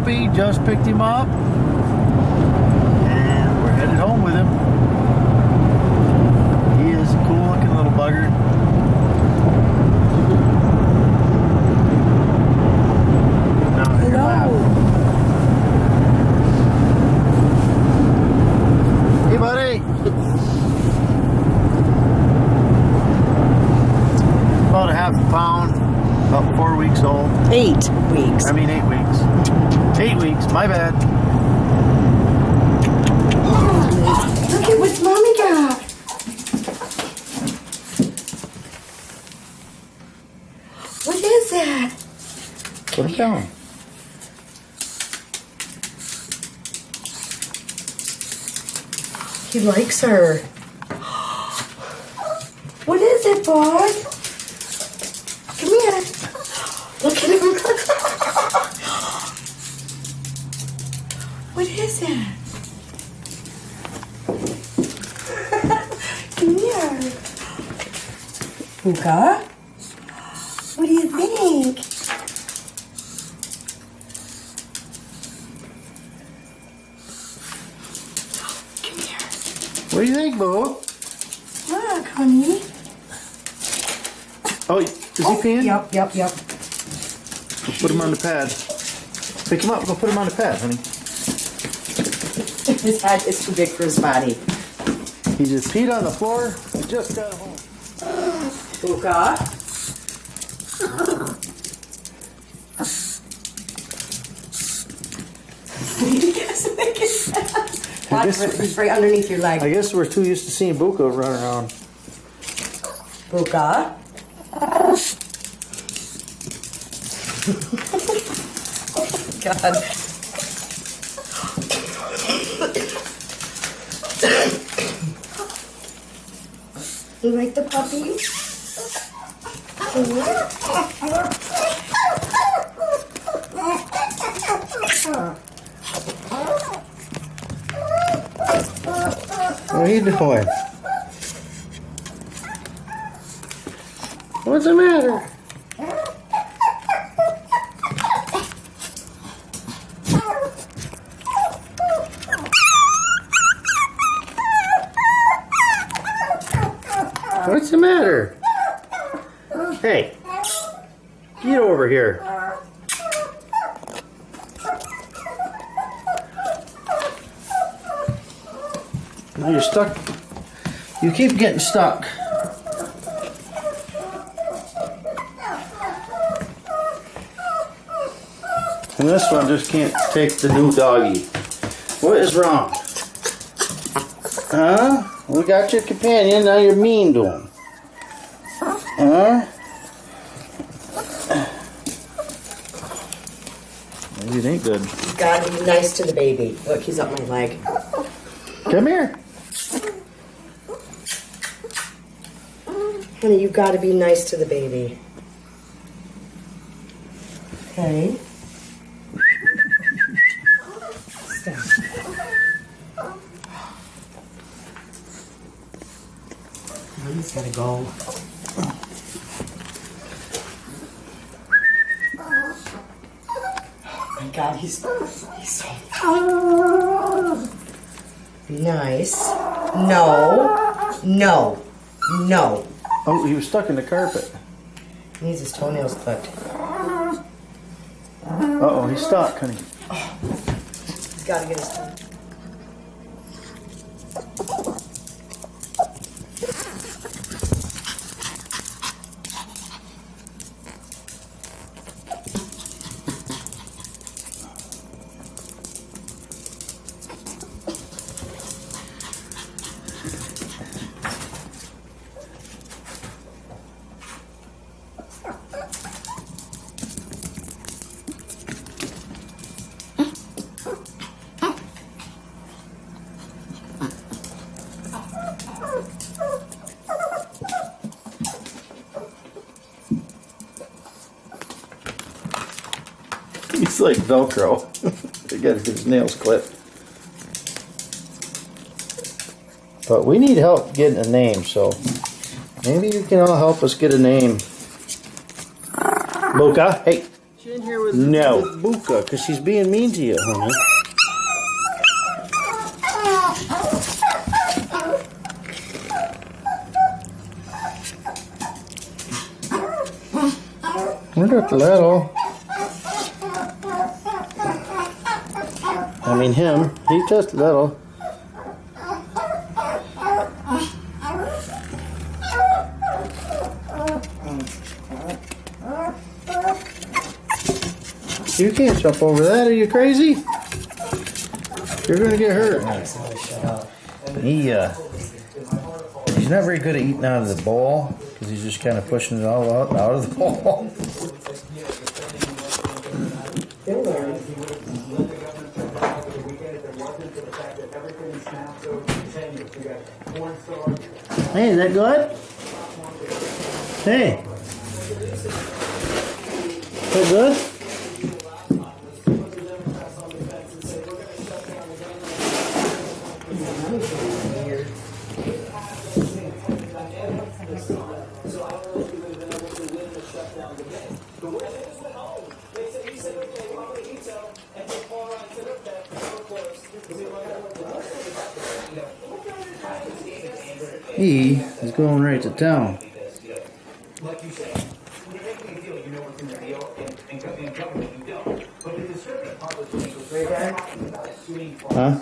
puppy. Just picked him up. And we're headed home with him. He is a cool looking little bugger. Now here, laugh. Hey, buddy. About a half a pound. About 4 weeks old. 8 weeks. I mean 8 weeks. 8 weeks, my bad. Look at what Mommy got. What is that? Put it down. He likes her. What is it, bud? Come here. Look at him. What is it? Come here. Puka? What do you think? Come here. What do you think, Bo? Look, honey. Oh, is he peeing? Yep. We'll put him on the pad. Pick him up. Go put him on the pad, honey. His head is too big for his body. He just peed on the floor. We just got home. Puka? He's right underneath your leg. I guess we're too used to seeing Buka run around. Puka? God. You like the puppy? What are you doing? What's the matter? What's the matter? Hey, get over here. Now you're stuck. You keep getting stuck. And this one just can't take the new doggy. What is wrong? Huh? We got your companion, now you're mean to him. Huh? Maybe it ain't good. You gotta be nice to the baby. Look, he's up my leg. Come here. Honey, you gotta be nice to the baby. Okay. Stop. He's gotta go. Oh my God, he's so. Be nice. No. Oh, he was stuck in the carpet. He needs his toenails clipped. Uh-oh, he's stuck, honey. He's gotta get his toenails. He's like Velcro. They gotta get his nails clipped. But we need help getting a name, so maybe you can all help us get a name. Buka, hey, In here with No. with Buka, because she's being mean to you, honey. We're just little. I mean him. He's just little. You can't jump over that. Are you crazy? You're gonna get hurt. He's not very good at eating out of the bowl because he's just kind of pushing it all out of the bowl. Hey, is that good? Hey. Is that good? He is going right to town. Huh?